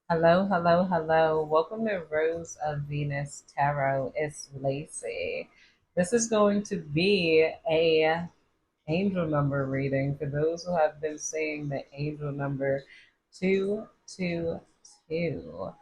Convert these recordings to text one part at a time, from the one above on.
Hello, hello, hello. Welcome to Rose of Venus Tarot. It's Lacey. This is going to be a angel number reading for those who have been seeing the angel number 222.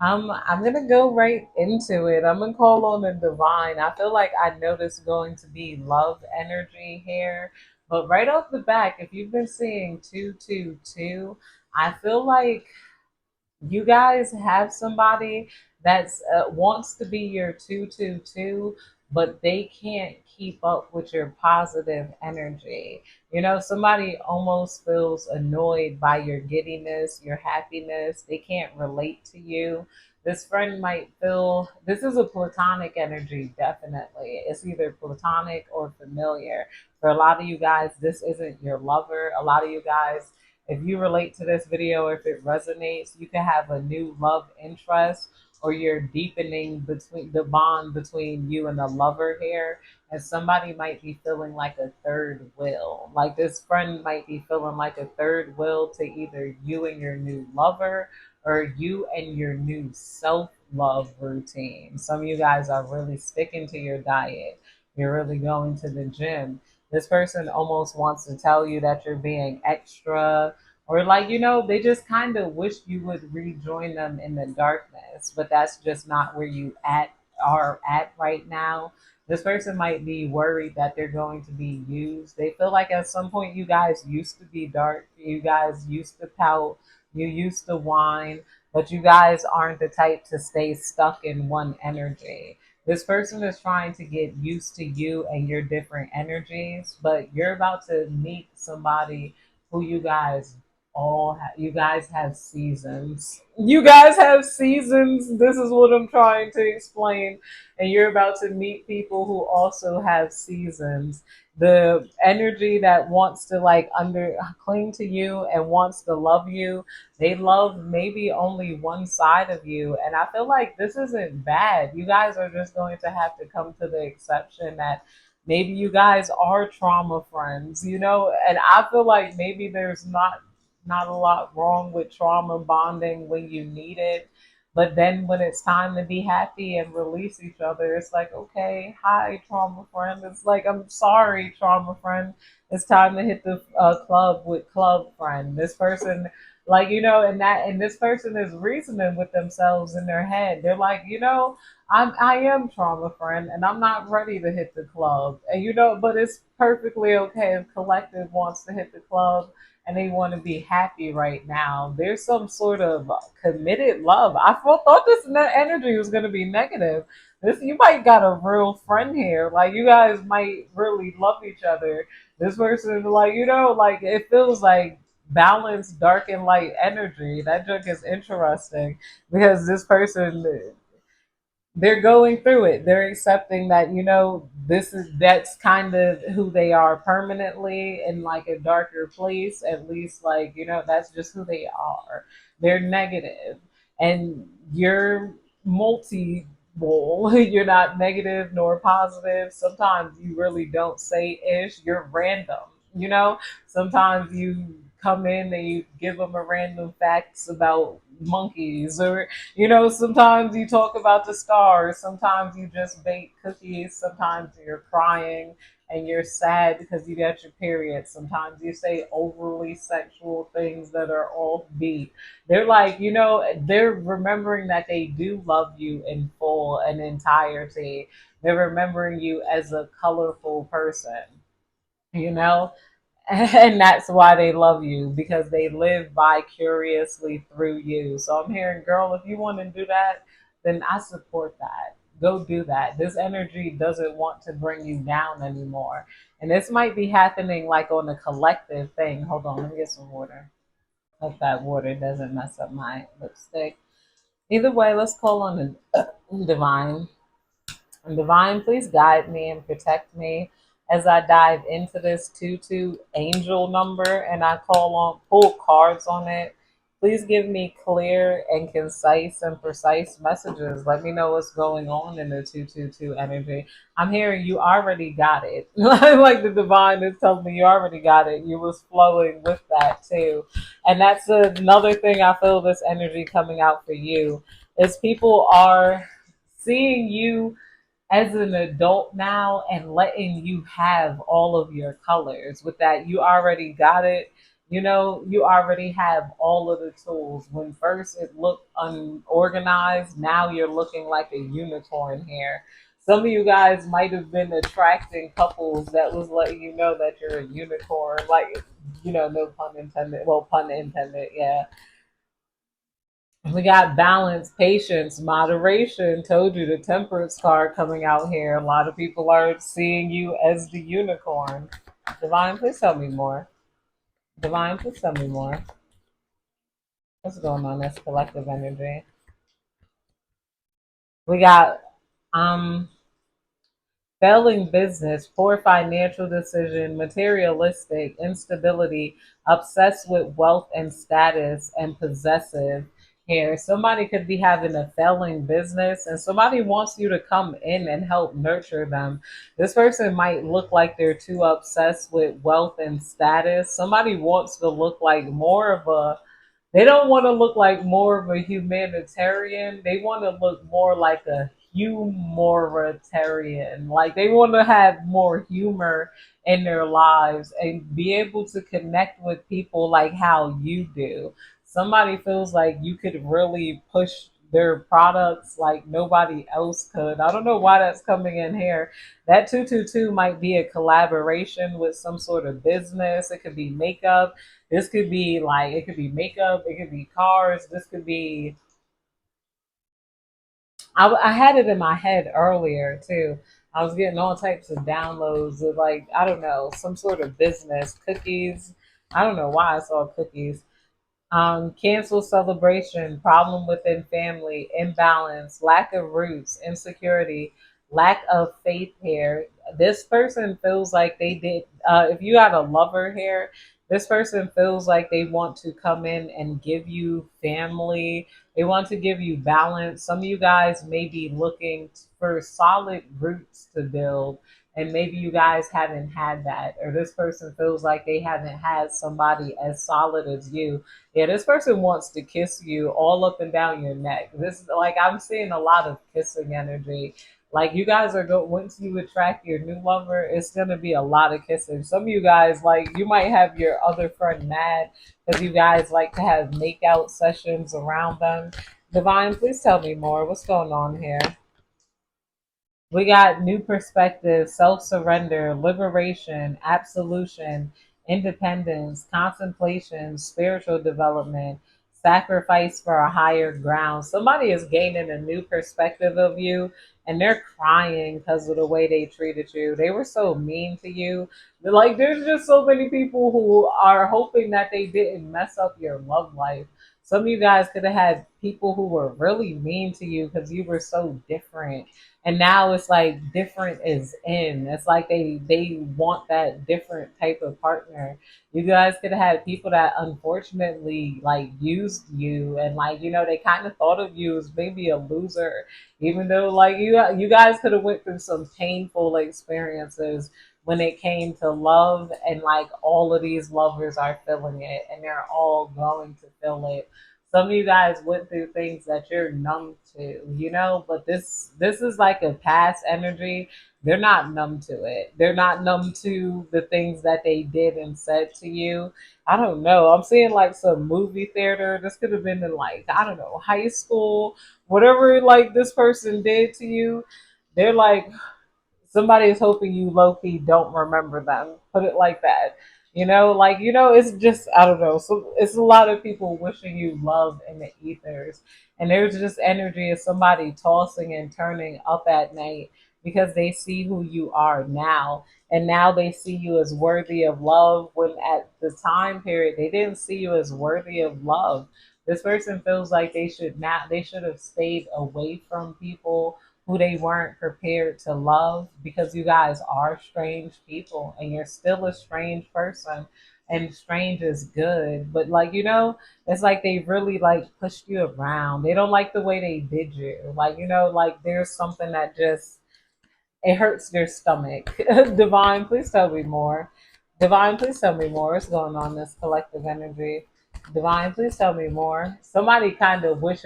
I'm gonna go right into it. I'm gonna call on the divine. I feel like I know this is going to be love energy here, but right off the back, if you've been seeing 222, I feel like you guys have somebody that's wants to be your 222, but they can't keep up with your positive energy. You know, somebody almost feels annoyed by your giddiness, your happiness. They can't relate to you. This friend might feel this is a platonic energy, definitely. It's either platonic or familiar. For a lot of you guys, this isn't your lover. A lot of you guys, if you relate to this video, if it resonates, you can have a new love interest, or you're deepening between the bond between you and the lover here. And somebody might be feeling like a third wheel. Like this friend might be feeling like a third wheel to either you and your new lover or you and your new self love routine. Some of you guys are really sticking to your diet. You're really going to the gym. This person almost wants to tell you that you're being extra, or like, they just kind of wish you would rejoin them in the darkness, but that's just not where you are at right now. This person might be worried that they're going to be used. They feel like at some point you guys used to be dark, you guys used to pout, you used to whine, but you guys aren't the type to stay stuck in one energy. This person is trying to get used to you and your different energies, but you're about to meet somebody who you guys have seasons. You guys have seasons. This is what I'm trying to explain. And you're about to meet people who also have seasons. The energy that wants to like under cling to you and wants to love you, they love maybe only one side of you. And I feel like this isn't bad. You guys are just going to have to come to the exception that maybe you guys are trauma friends, and I feel like maybe there's not a lot wrong with trauma bonding when you need it. But then when it's time to be happy and release each other, it's like, okay, hi, trauma friend. It's like, I'm sorry, trauma friend. It's time to hit the club with club friend. This person, like, and this person is reasoning with themselves in their head. They're like, I am trauma friend and I'm not ready to hit the club. And but it's perfectly okay if collective wants to hit the club and they want to be happy right now. There's some sort of committed love. Thought this energy was going to be negative. This you might got a real friend here. Like you guys might really love each other. This person, like like it feels like balanced dark and light energy. That joke is interesting because this person, they're going through it. They're accepting that, that's kind of who they are permanently in like a darker place. At least, like, that's just who they are. They're negative, and you're multi. You're not negative nor positive. Sometimes you really don't say ish. You're random. Sometimes you come in and you give them a random facts about monkeys, or sometimes you talk about the stars, sometimes you just bake cookies, sometimes you're crying and you're sad because you got your period, sometimes you say overly sexual things that are offbeat. They're like, they're remembering that they do love you in full and entirety. They're remembering you as a colorful person, you know and that's why they love you, because they live vicariously through you. So I'm hearing, girl, if you want to do that, then I support that. Go do that. This energy doesn't want to bring you down anymore. And this might be happening like on a collective thing. Hold on, let me get some water. Hope that water doesn't mess up my lipstick. Either way, let's call on the divine. And divine, please guide me and protect me as I dive into this 2-2 angel number and I pull cards on it. Please give me clear and concise and precise messages. Let me know what's going on in the 222 energy. I'm hearing you already got it. Like the divine is telling me you already got it. You was flowing with that too. And that's another thing I feel this energy coming out for you is people are seeing you as an adult now and letting you have all of your colors. With that, you already got it. You know, you already have all of the tools. When first it looked unorganized, now you're looking like a unicorn here. Some of you guys might have been attracting couples that was letting you know that you're a unicorn. Like, no pun intended. Well, pun intended, yeah. We got balance, patience, moderation. Told you the temperance card coming out here. A lot of people are seeing you as the unicorn. Divine, please tell me more. Divine, please tell me more. What's going on? That's collective energy. We got um failing business, poor financial decision, materialistic, instability, obsessed with wealth and status, and possessive. Here, somebody could be having a failing business and somebody wants you to come in and help nurture them. This person might look like they're too obsessed with wealth and status. Somebody wants to look like more of a they don't want to look like more of a humanitarian. They want to look more like a humoritarian. Like they want to have more humor in their lives and be able to connect with people like how you do. Somebody feels like you could really push their products like nobody else could. I don't know why that's coming in here. That 222 might be a collaboration with some sort of business. It could be makeup, this could be like, it could be makeup, it could be cars, this could be. I had it in my head earlier too. I was getting all types of downloads of like, I don't know, some sort of business, cookies. I don't know why I saw cookies. Cancel celebration, problem within family, imbalance, lack of roots, insecurity, lack of faith here. This person feels like they did, if you had a lover here, this person feels like they want to come in and give you family. They want to give you balance. Some of you guys may be looking for solid roots to build, and maybe you guys haven't had that, or this person feels like they haven't had somebody as solid as you. Yeah, this person wants to kiss you all up and down your neck. This like I'm seeing a lot of kissing energy. Like you guys are go once you attract your new lover, it's gonna be a lot of kissing. Some of you guys like you might have your other friend mad because you guys like to have make out sessions around them. Divine, please tell me more. What's going on here? We got new perspective, self surrender, liberation, absolution, independence, contemplation, spiritual development, sacrifice for a higher ground. Somebody is gaining a new perspective of you and they're crying because of the way they treated you. They were so mean to you. Like, there's just so many people who are hoping that they didn't mess up your love life. Some of you guys could have had people who were really mean to you because you were so different, and now it's like different is in. It's like they want that different type of partner. You guys could have had people that unfortunately like used you, and like they kind of thought of you as maybe a loser, even though like you guys could have went through some painful experiences when it came to love, and like all of these lovers are feeling it and they're all going to feel it. Some of you guys went through things that you're numb to, but this is like a past energy. They're not numb to it. They're not numb to the things that they did and said to you. I don't know. I'm seeing like some movie theater. This could have been in like, I don't know, high school, whatever like this person did to you. They're like, somebody is hoping you low key don't remember them. Put it like that. It's just I don't know. So it's a lot of people wishing you love in the ethers, and there's just energy of somebody tossing and turning up at night because they see who you are now, and now they see you as worthy of love. When at the time period they didn't see you as worthy of love. This person feels like they should have stayed away from people who they weren't prepared to love, because you guys are strange people and you're still a strange person. and strange is good. But like, it's like they really like pushed you around. They don't like the way they did you. Like, like there's something that just it hurts their stomach. Divine, please tell me more. Divine, please tell me more. What's going on in this collective energy? Divine, please tell me more. Somebody kind of wishes.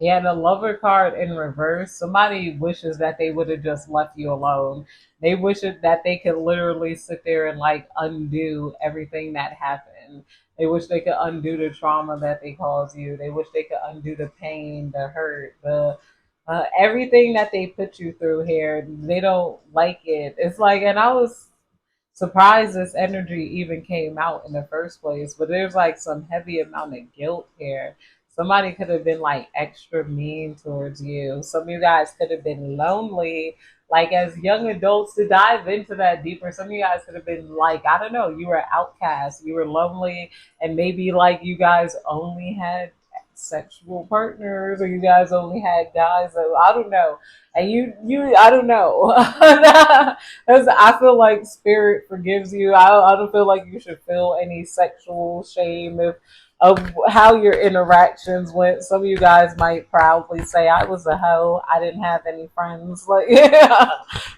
Yeah, the lover card in reverse. Somebody wishes that they would have just left you alone. They wish that they could literally sit there and like undo everything that happened. They wish they could undo the trauma that they caused you. They wish they could undo the pain, the hurt, the everything that they put you through here. They don't like it. It's like, and I was surprised this energy even came out in the first place. But there's like some heavy amount of guilt here. Somebody could have been like extra mean towards you. Some of you guys could have been lonely. Like as young adults, to dive into that deeper, some of you guys could have been like, I don't know, you were outcast, you were lonely, and maybe like you guys only had sexual partners, or you guys only had guys. So I don't know. And I don't know. I feel like spirit forgives you. I don't feel like you should feel any sexual shame if of how your interactions went. Some of you guys might proudly say, "I was a hoe. I didn't have any friends." Like, yeah.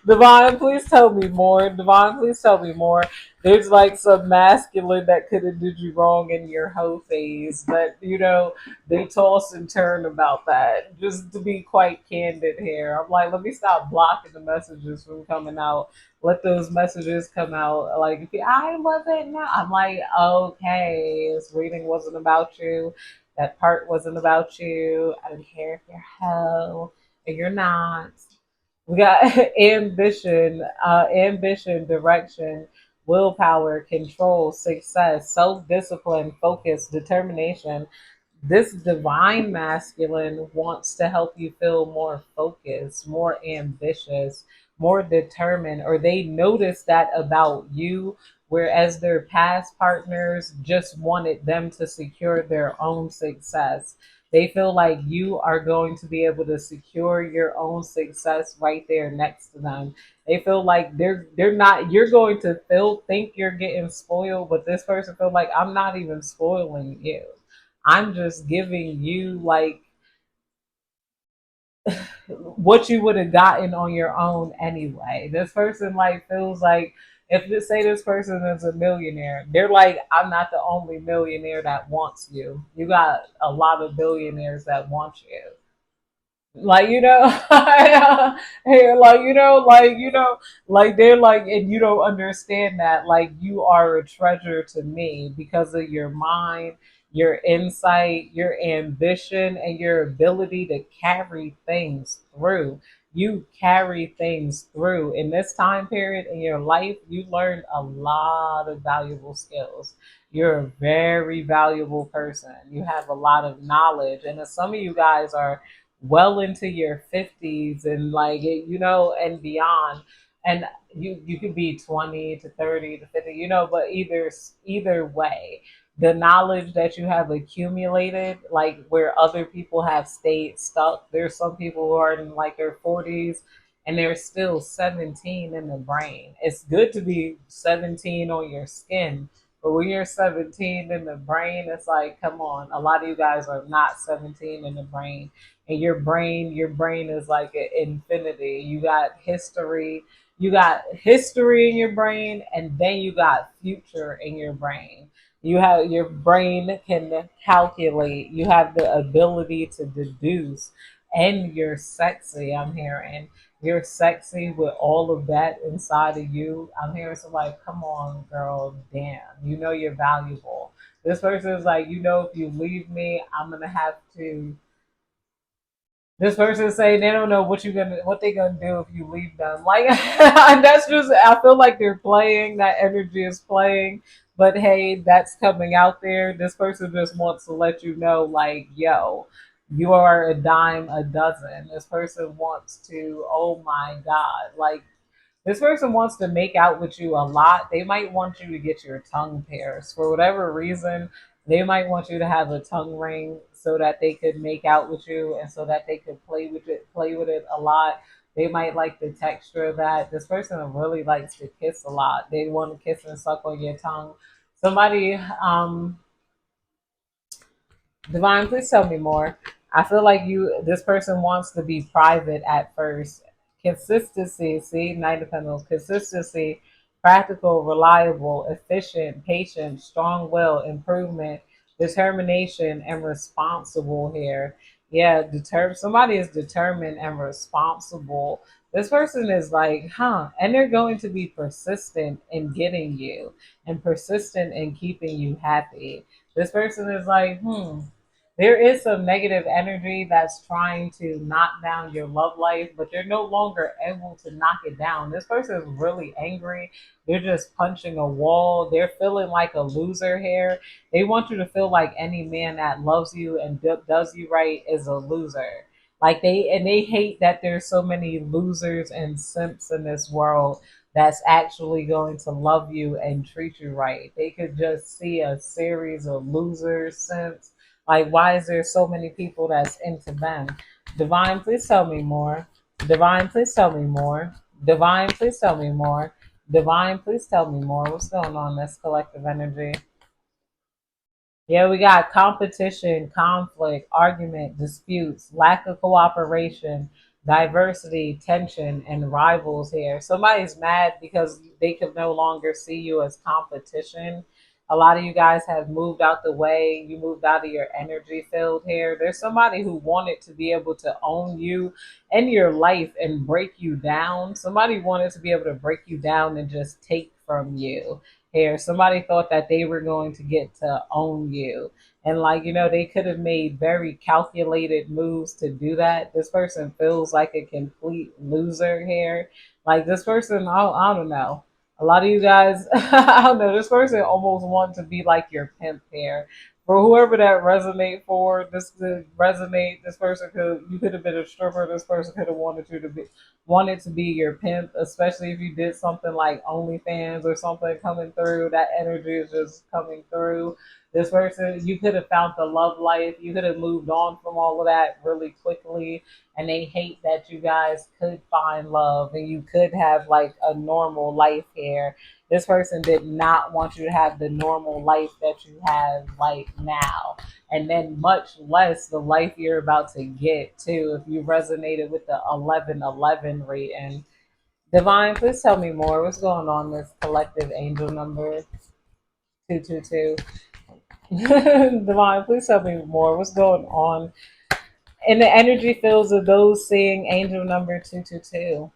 Divine, please tell me more. Divine, please tell me more. There's like some masculine that could have did you wrong in your hoe phase, but they toss and turn about that. Just to be quite candid here, I'm like, let me stop blocking the messages from coming out. Let those messages come out. Like, if I love it now, I'm like, okay, this reading wasn't about you. That part wasn't about you. I don't care if you're hoe and you're not. We got ambition, direction, willpower, control, success, self discipline, focus, determination. This divine masculine wants to help you feel more focused, more ambitious, more determined, or they notice that about you, whereas their past partners just wanted them to secure their own success. They feel like you are going to be able to secure your own success right there next to them. They feel like they're not you're going to feel think you're getting spoiled, but this person feel like I'm not even spoiling you. I'm just giving you like what you would have gotten on your own anyway. This person like feels like if this say this person is a millionaire, they're like, I'm not the only millionaire that wants you. You got a lot of billionaires that want you. Like hey, like they're like, and you don't understand that like you are a treasure to me because of your mind, your insight, your ambition, and your ability to carry things through. You carry things through in this time period in your life. You learned a lot of valuable skills. You're a very valuable person. You have a lot of knowledge, and some of you guys are well into your 50s and like and beyond, and you could be 20 to 30 to 50, but either way, the knowledge that you have accumulated, like where other people have stayed stuck. There's some people who are in like their 40s and they're still 17 in the brain. It's good to be 17 on your skin, but when you're 17 in the brain, it's like, come on. A lot of you guys are not 17 in the brain. And your brain is like an infinity. You got history in your brain, and then you got future in your brain. You have your brain can calculate. You have the ability to deduce, and you're sexy. I'm hearing you're sexy with all of that inside of you. I'm hearing somebody, come on, girl, damn, you're valuable. This person is like, if you leave me, I'm gonna have to. This person saying they don't know what they gonna do if you leave them. Like that's just I feel like they're playing. That energy is playing. But hey, that's coming out there. This person just wants to let you know, like, yo, you are a dime a dozen. This person wants to, oh my God, like this person wants to make out with you a lot. They might want you to get your tongue pierced for whatever reason. They might want you to have a tongue ring so that they could make out with you and so that they could play with it a lot. They might like the texture of that. This person really likes to kiss a lot. They want to kiss and suck on your tongue. Somebody, Divine, please tell me more. I feel like this person wants to be private at first. Consistency, see, Knight of Pentacles, consistency, practical, reliable, efficient, patient, strong will, improvement, determination, and responsible here. Yeah, somebody is determined and responsible. This person is like, and they're going to be persistent in getting you and persistent in keeping you happy. This person is like, there is some negative energy that's trying to knock down your love life, but you're no longer able to knock it down. This person is really angry. They're just punching a wall. They're feeling like a loser here. They want you to feel like any man that loves you and does you right is a loser. Like they hate that there's so many losers and simps in this world that's actually going to love you and treat you right. They could just see a series of losers, simps. Like, why is there so many people that's into them? Divine, please tell me more. Divine, please tell me more. Divine, please tell me more. Divine, please tell me more. What's going on in this collective energy? Yeah, we got competition, conflict, argument, disputes, lack of cooperation, diversity, tension, and rivals here. Somebody's mad because they can no longer see you as competition. A lot of you guys have moved out the way. You moved out of your energy field here. There's somebody who wanted to be able to own you and your life and break you down. Somebody wanted to be able to break you down and just take from you here. Somebody thought that they were going to get to own you. And like, they could have made very calculated moves to do that. This person feels like a complete loser here. Like this person, I don't know. A lot of you guys, I don't know, this person almost wants to be like your pimp here. For whoever that resonate for, this could resonate. This person could, you could have been a stripper. This person could have wanted to be your pimp, especially if you did something like OnlyFans or something coming through. That energy is just coming through. This person, you could have found the love life. You could have moved on from all of that really quickly. And they hate that you guys could find love and you could have like a normal life here. This person did not want you to have the normal life that you have like now, and then much less the life you're about to get too. If you resonated with the 1111 rating, Divine, please tell me more. What's going on this collective angel number 222? Divine, please tell me more. What's going on in the energy fields of those seeing angel number 222?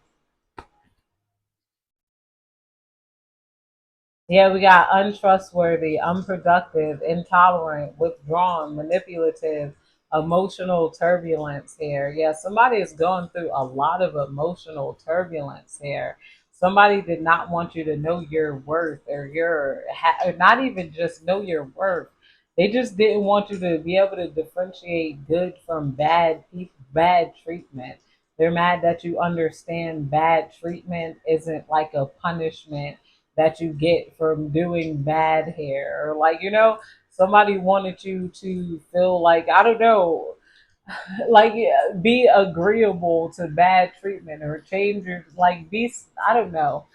Yeah, we got untrustworthy, unproductive, intolerant, withdrawn, manipulative, emotional turbulence here. Yeah, somebody is going through a lot of emotional turbulence here. Somebody did not want you to know your worth or not even just know your worth. They just didn't want you to be able to differentiate good from bad treatment. They're mad that you understand bad treatment isn't like a punishment that you get from doing bad hair, or like somebody wanted you to feel like, I don't know, like be agreeable to bad treatment or change your, like, be, I don't know,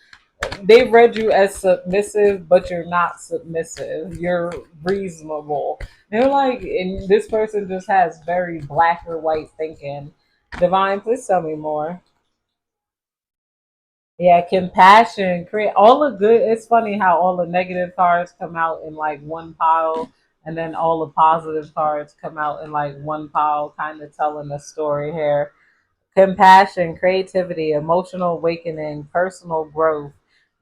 they read you as submissive, but you're not submissive, you're reasonable. They're like, and this person just has very black or white thinking. Divine, please tell me more. Yeah, compassion, create all the good. It's funny how all the negative cards come out in like one pile, and then all the positive cards come out in like one pile, kind of telling a story here. Compassion, creativity, emotional awakening, personal growth,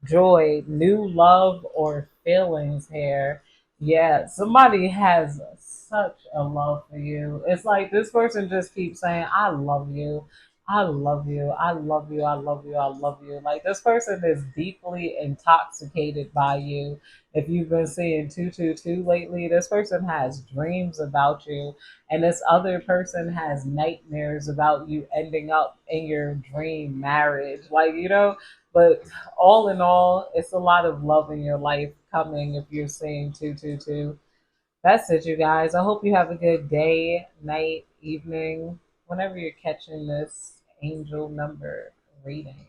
joy, new love or feelings here. Yeah, somebody has such a love for you. It's like this person just keeps saying, I love you. I love you. I love you. I love you. I love you. Like this person is deeply intoxicated by you. If you've been seeing 222 lately, this person has dreams about you, and this other person has nightmares about you ending up in your dream marriage. Like, but all in all, it's a lot of love in your life coming if you're seeing 222. That's it, you guys. I hope you have a good day, night, evening, whenever you're catching this angel number reading.